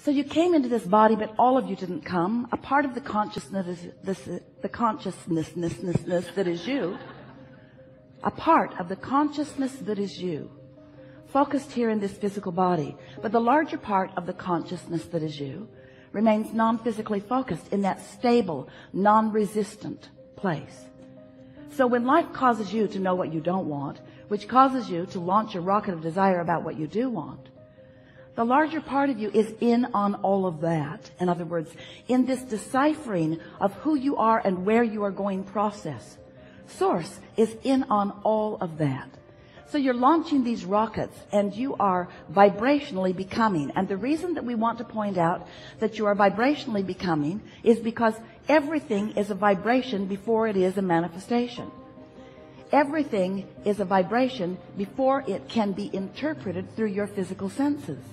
So you came into this body, but all of you didn't come. A part of the consciousness, the consciousness that is you, a part of the consciousness that is you, focused here in this physical body. But the larger part of the consciousness that is you remains non-physically focused in that stable, non-resistant place. So when life causes you to know what you don't want, which causes you to launch a rocket of desire about what you do want, the larger part of you is in on all of that. In other words, in this deciphering of who you are and where you are going process, Source is in on all of that. So you're launching these rockets and you are vibrationally becoming. And the reason that we want to point out that you are vibrationally becoming is because everything is a vibration before it is a manifestation. Everything is a vibration before it can be interpreted through your physical senses.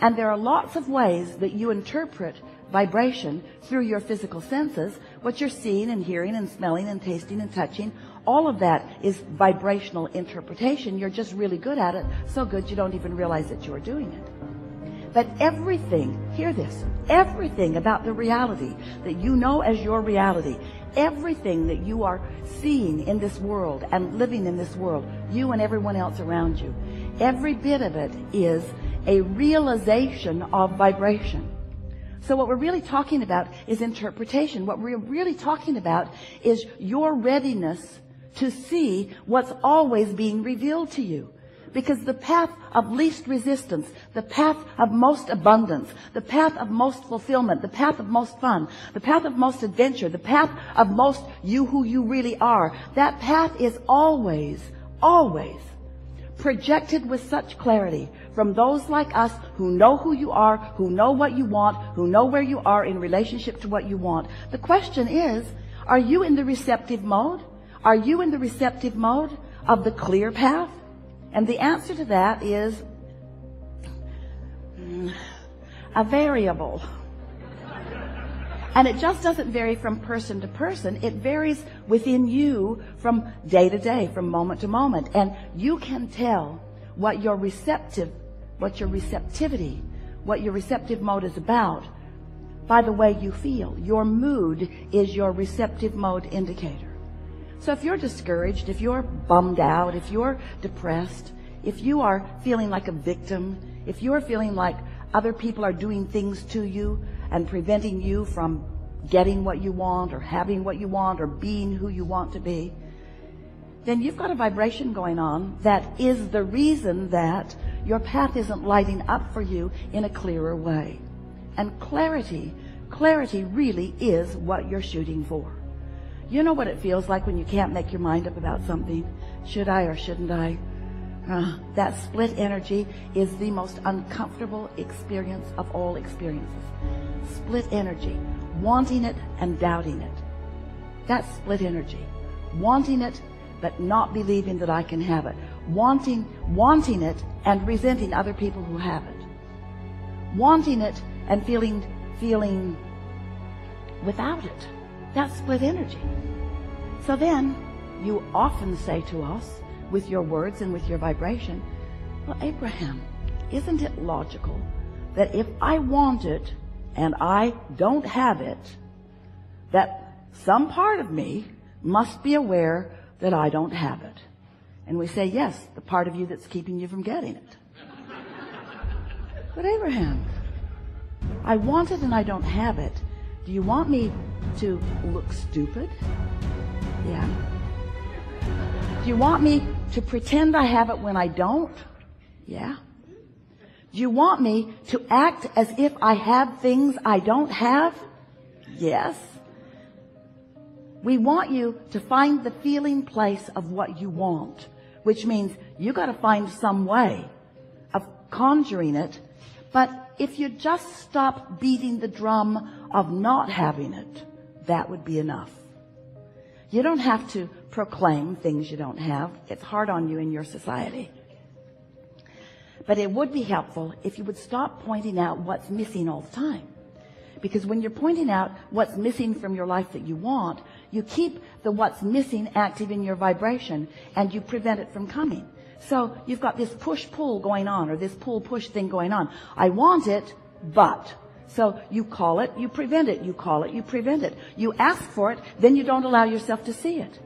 And there are lots of ways that you interpret vibration through your physical senses. What you're seeing and hearing and smelling and tasting and touching, all of that is vibrational interpretation. You're just really good at it, so good you don't even realize that you're doing it. But everything, hear this, everything about the reality that you know as your reality, everything that you are seeing in this world and living in this world, you and everyone else around you, every bit of it is a realization of vibration. So what we're really talking about is interpretation. What we're really talking about is your readiness to see what's always being revealed to you. Because the path of least resistance, the path of most abundance, the path of most fulfillment, the path of most fun, the path of most adventure, the path of most you who you really are, that path is always, always projected with such clarity from those like us who know who you are, who know what you want, who know where you are in relationship to what you want. The question is, are you in the receptive mode? Are you in the receptive mode of the clear path? And the answer to that is a variable. And it just doesn't vary from person to person. It varies within you from day to day, from moment to moment. And you can tell what your receptive mode is about by the way you feel. Your mood is your receptive mode indicator. So if you're discouraged, if you're bummed out, if you're depressed, if you are feeling like a victim, if you're feeling like other people are doing things to you and preventing you from getting what you want or having what you want or being who you want to be, then you've got a vibration going on that is the reason that your path isn't lighting up for you in a clearer way. And clarity really is what you're shooting for. You know what it feels like when you can't make your mind up about something. Should I or shouldn't I? That split energy is the most uncomfortable experience of all experiences. Split energy. Wanting it and doubting it. That's split energy. Wanting it but not believing that I can have it. Wanting it and resenting other people who have it. Wanting it and feeling without it. That's split energy. So then you often say to us, with your words and with your vibration, well, Abraham, isn't it logical that if I want it and I don't have it, that some part of me must be aware that I don't have it? And we say, yes, the part of you that's keeping you from getting it. But Abraham, I want it and I don't have it. Do you want me to look stupid? Yeah. Do you want me to pretend I have it when I don't? Yeah. Do you want me to act as if I have things I don't have? Yes. We want you to find the feeling place of what you want, which means you got to find some way of conjuring it. But if you just stop beating the drum of not having it, that would be enough. You don't have to proclaim things you don't have. It's hard on you in your society. But it would be helpful if you would stop pointing out what's missing all the time. Because when you're pointing out what's missing from your life that you want, you keep the what's missing active in your vibration and you prevent it from coming. So you've got this push-pull going on, or this pull-push thing going on. I want it, But. So you call it, you prevent it. You call it, you prevent it. You ask for it, then you don't allow yourself to see it.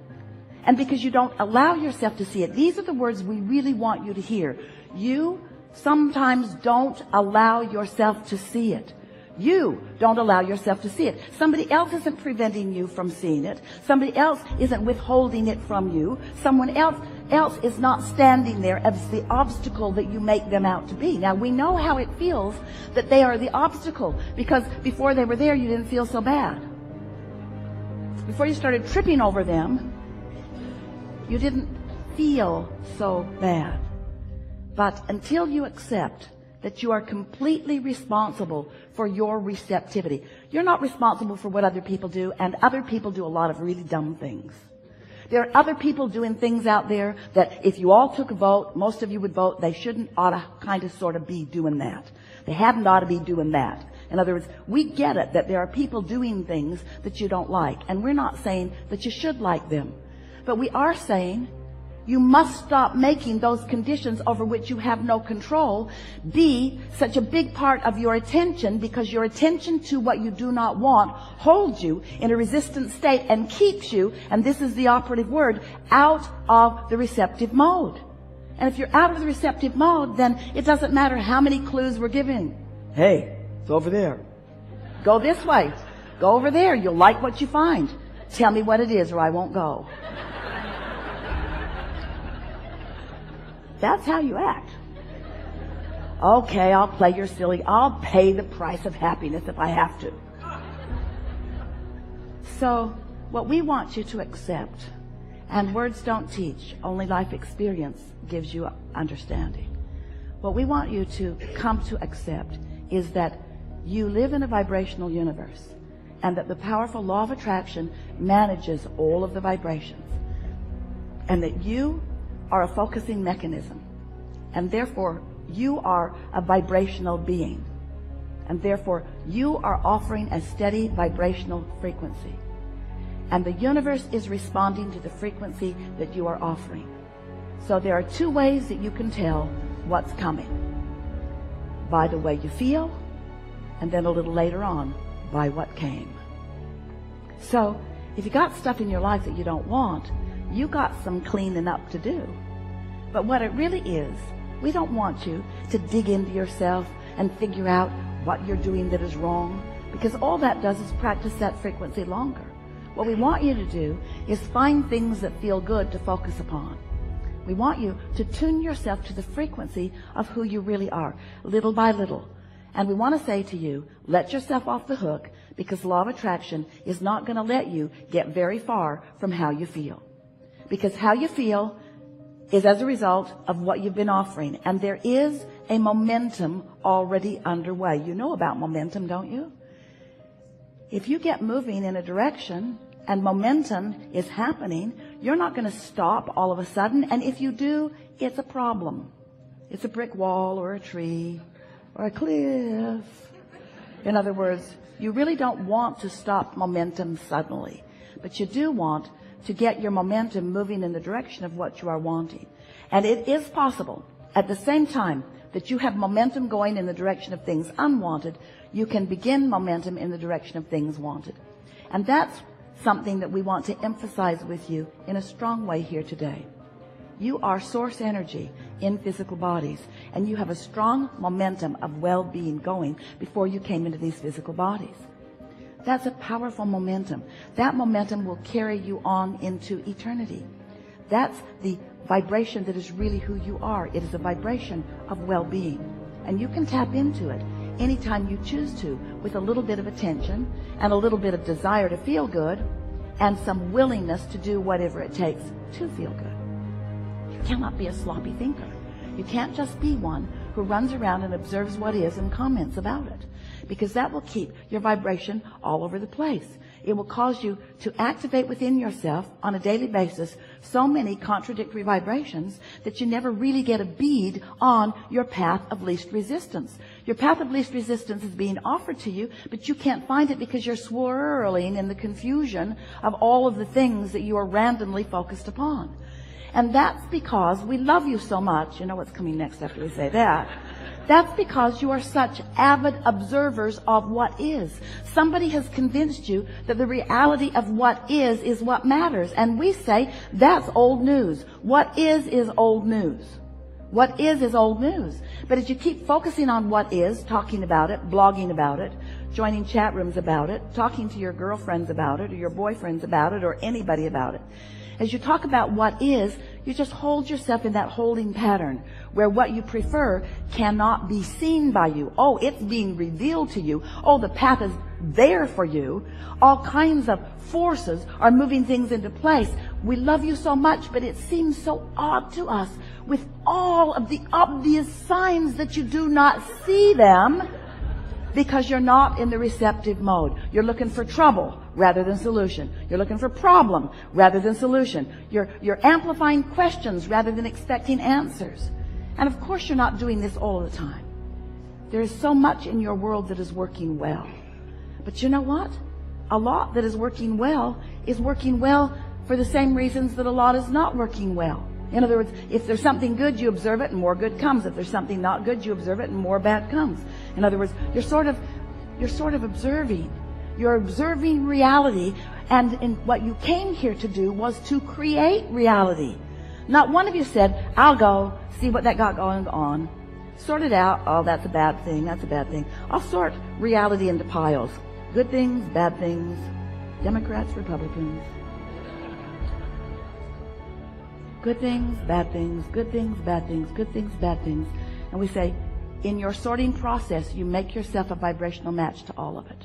And because you don't allow yourself to see it, these are the words we really want you to hear. You sometimes don't allow yourself to see it. You don't allow yourself to see it. Somebody else isn't preventing you from seeing it. Somebody else isn't withholding it from you. Someone else is not standing there as the obstacle that you make them out to be. Now, we know how it feels that they are the obstacle, because before they were there, you didn't feel so bad. Before you started tripping over them, you didn't feel so bad. But until you accept that you are completely responsible for your receptivity. You're not responsible for what other people do, and other people do a lot of really dumb things. There are other people doing things out there that if you all took a vote, most of you would vote, they shouldn't ought to kind of sort of be doing that. They hadn't ought to be doing that. In other words, we get it that there are people doing things that you don't like, and we're not saying that you should like them. But we are saying you must stop making those conditions over which you have no control be such a big part of your attention, because your attention to what you do not want holds you in a resistant state and keeps you, and this is the operative word, out of the receptive mode. And if you're out of the receptive mode, then it doesn't matter how many clues we're giving. Hey, it's over there. Go this way. Go over there. You'll like what you find. Tell me what it is or I won't go. That's how you act. Okay, I'll play your silly. I'll pay the price of happiness if I have to. So, what we want you to accept, and words don't teach, only life experience gives you understanding. What we want you to come to accept is that you live in a vibrational universe, and that the powerful law of attraction manages all of the vibrations, and that you are a focusing mechanism, and therefore you are a vibrational being, and therefore you are offering a steady vibrational frequency, and the universe is responding to the frequency that you are offering. So there are two ways that you can tell what's coming: by the way you feel, and then a little later on by what came. So if you got stuff in your life that you don't want, you got some cleaning up to do. But what it really is, we don't want you to dig into yourself and figure out what you're doing that is wrong, because all that does is practice that frequency longer. What we want you to do is find things that feel good to focus upon. We want you to tune yourself to the frequency of who you really are, little by little. And we want to say to you, let yourself off the hook, because law of attraction is not going to let you get very far from how you feel. Because how you feel is as a result of what you've been offering. And there is a momentum already underway. You know about momentum, don't you? If you get moving in a direction and momentum is happening, you're not going to stop all of a sudden. And if you do, it's a problem. It's a brick wall or a tree or a cliff. In other words, you really don't want to stop momentum suddenly, but you do want to get your momentum moving in the direction of what you are wanting. And it is possible at the same time that you have momentum going in the direction of things unwanted, you can begin momentum in the direction of things wanted. And that's something that we want to emphasize with you in a strong way here today. You are source energy in physical bodies, and you have a strong momentum of well-being going before you came into these physical bodies. That's a powerful momentum. That momentum will carry you on into eternity. That's the vibration that is really who you are. It is a vibration of well-being. And you can tap into it anytime you choose to, with a little bit of attention and a little bit of desire to feel good and some willingness to do whatever it takes to feel good. You cannot be a sloppy thinker. You can't just be one who runs around and observes what is and comments about it, because that will keep your vibration all over the place. It will cause you to activate within yourself on a daily basis so many contradictory vibrations that you never really get a bead on your path of least resistance. Your path of least resistance is being offered to you, but you can't find it because you're swirling in the confusion of all of the things that you are randomly focused upon. And that's because we love you so much. You know what's coming next after we say that. That's because you are such avid observers of what is. Somebody has convinced you that the reality of what is what matters. And we say, that's old news. What is old news. What is old news. But as you keep focusing on what is, talking about it, blogging about it, joining chat rooms about it, talking to your girlfriends about it, or your boyfriends about it, or anybody about it, as you talk about what is, you just hold yourself in that holding pattern where what you prefer cannot be seen by you. Oh, it's being revealed to you. Oh, the path is there for you. All kinds of forces are moving things into place. We love you so much, but it seems so odd to us with all of the obvious signs that you do not see them, because you're not in the receptive mode. You're looking for trouble rather than solution. You're looking for problem rather than solution. You're amplifying questions rather than expecting answers. And of course you're not doing this all the time. There is so much in your world that is working well. But you know what? A lot that is working well for the same reasons that a lot is not working well. In other words, if there's something good, you observe it and more good comes. If there's something not good, you observe it and more bad comes. In other words, you're sort of observing. You're observing reality, and what you came here to do was to create reality. Not one of you said, I'll go see what that got going on. Sort it out. Oh, that's a bad thing. That's a bad thing. I'll sort reality into piles. Good things, bad things, Democrats, Republicans. Good things, bad things, good things, bad things, good things, bad things. And we say, in your sorting process, you make yourself a vibrational match to all of it.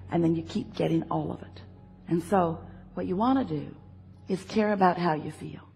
And then you keep getting all of it. And so what you want to do is care about how you feel.